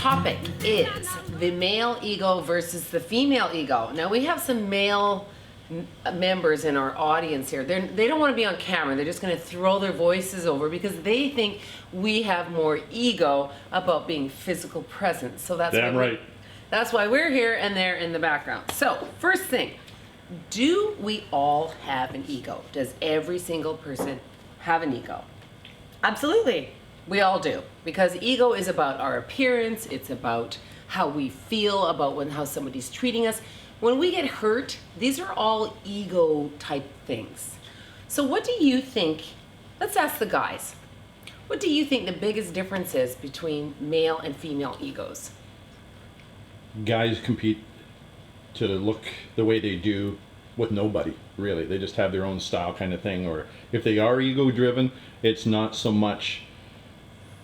topic is the male ego versus the female ego. Now we have some male members in our audience here. They don't want to be on camera. They're just going to throw their voices over because they think we have more ego about being physical present. So that's damn right. That's why we're here and they're in the background. So first thing, do we all have an ego? Does every single person have an ego? Absolutely. We all do, because ego is about our appearance. It's about how we feel about how somebody's treating us. When we get hurt, these are all ego type things. So what do you think, let's ask the guys, what do you think the biggest difference is between male and female egos? Guys compete to look the way they do with nobody, really. They just have their own style kind of thing. Or if they are ego driven, it's not so much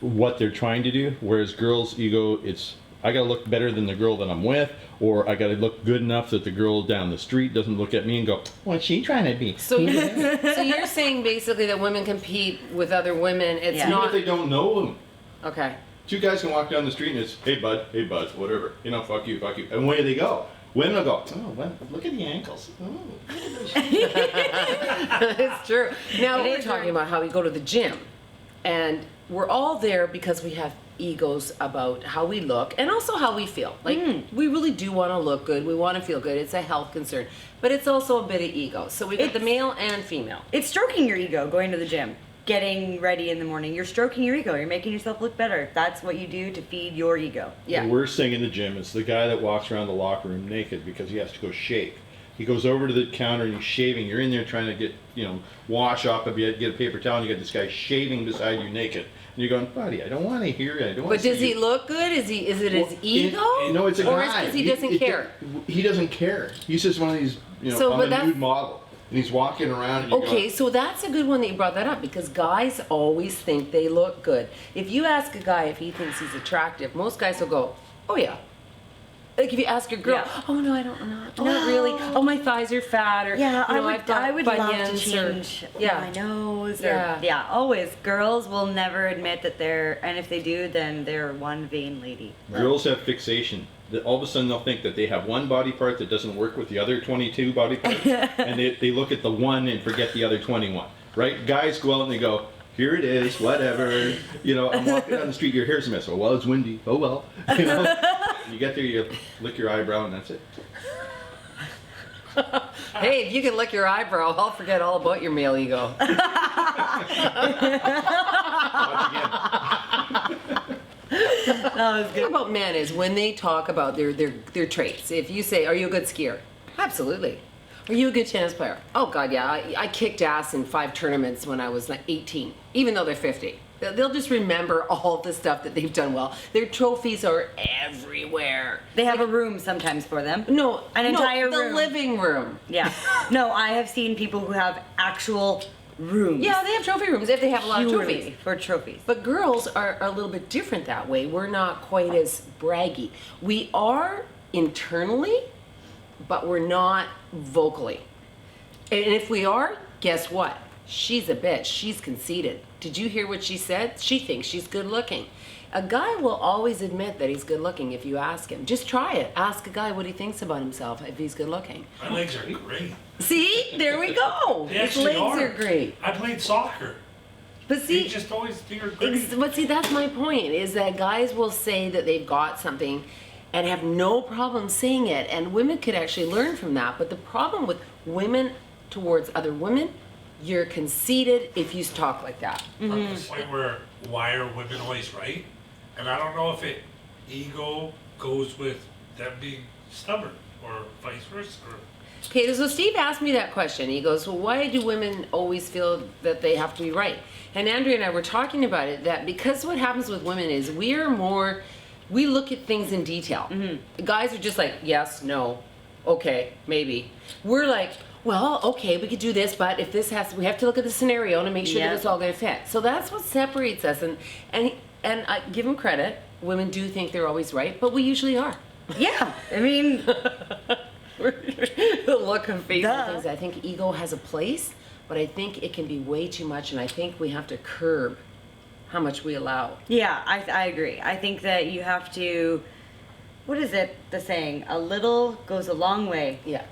what they're trying to do. Whereas girls' ego, it's I gotta look better than the girl that I'm with, or I gotta look good enough that the girl down the street doesn't look at me and go, what's she trying to be? So you're saying basically that women compete with other women. It's Yeah. not. Even if they don't know them. Okay. Two guys can walk down the street and it's, hey bud, whatever. You know, fuck you. And away they go. Women will go, oh, well, look at the ankles. Oh. It's true. Now It we're is talking true. about how we go to the gym, and we're all there because we have egos about how we look and also how we feel. Like we really do want to look good. We want to feel good. It's a health concern, but it's also a bit of ego. So we got the male and female. It's stroking your ego, going to the gym, getting ready in the morning. You're stroking your ego. You're making yourself look better. That's what you do to feed your ego. Yeah. The worst thing in the gym is the guy that walks around the locker room naked because he has to go shave. He goes over to the counter and he's shaving. You're in there trying to get, wash off a bit, get a paper towel, and you got this guy shaving beside you naked. And you're going, buddy, I don't want to hear it. I don't want But to does see he you. look good? Is it his ego? No, it's a or guy. Or is because he doesn't care? He doesn't care. He's just one of these, So, but I'm a that's- nude model. And he's walking around and you're Okay, going, so that's a good one that you brought that up because guys always think they look good. If you ask a guy if he thinks he's attractive, most guys will go, oh yeah. Like if you ask your girl, Yeah. oh no, not really. Oh, my thighs are fat, or Yeah, you know, I would love to bunions, change my nose. Yeah. Always. Girls will never admit that and if they do, then they're one vain lady. girls have fixation. That all of a sudden they'll think that they have one body part that doesn't work with the other 22 body parts, and they look at the one and forget the other 21. Right? Guys go out and they go, here it is, whatever. I'm walking down the street, your hair's a mess. Oh well, it's windy. Oh well. You get there, you lick your eyebrow, and that's it. Hey, if you can lick your eyebrow, I'll forget all about your male ego. Once That was The thing about men is when they talk about their traits. If you say, "Are you a good skier?" Absolutely. Are you a good tennis player? Oh God, yeah. I kicked ass in 5 tournaments when I was like 18, even though they're 50. They'll just remember all the stuff that they've done well. Their trophies are everywhere. They have a room sometimes for them. No, An entire the room. living room. Yeah. No, I have seen people who have actual rooms. Yeah, they have trophy rooms if they have a lot of purely trophies. for trophies. But girls are a little bit different that way. We're not quite as braggy. We are internally, but we're not vocally. And if we are, guess what? She's a bitch. She's conceited. Did you hear what she said? She thinks she's good looking. A guy will always admit that he's good looking if you ask him. Just try it. Ask a guy what he thinks about himself if he's good looking. My legs are great. See? There we go. They His actually legs are great. I played soccer. But They see, just always think are great. but see, that's my point, is that guys will say that they've got something and have no problem saying it, and women could actually learn from that. But the problem with women towards other women, you're conceited if you talk like that. To the point where why are women always right? And I don't know if ego goes with them being stubborn or vice versa. Okay, so Steve asked me that question. He goes, well, why do women always feel that they have to be right? And Andrea and I were talking about it, that because what happens with women is we look at things in detail. The guys are just like, yes, no, okay, maybe. We're like, well, okay, we could do this, but if this we have to look at the scenario to make sure that it's all going to fit. So that's what separates us. And I give them credit. Women do think they're always right, but we usually are. Yeah. I mean, The look and face Duh. and things. I think ego has a place, but I think it can be way too much, and I think we have to curb how much we allow. Yeah, I agree. I think that you have to, what is it, the saying? A little goes a long way. Yeah.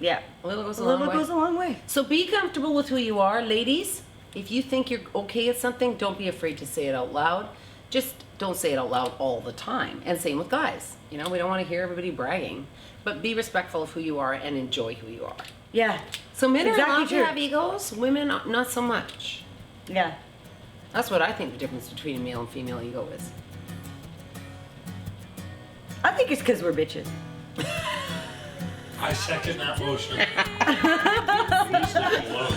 Yeah. A little goes A a long little way. goes a long way. So be comfortable with who you are, ladies. If you think you're okay at something, don't be afraid to say it out loud. Just don't say it out loud all the time. And same with guys. You know, we don't want to hear everybody bragging, but be respectful of who you are and enjoy who you are. Yeah. So men are Exactly allowed true. to have egos, women not so much. Yeah. That's what I think the difference between a male and female ego is. I think it's because we're bitches. I second that motion. Please leave it alone.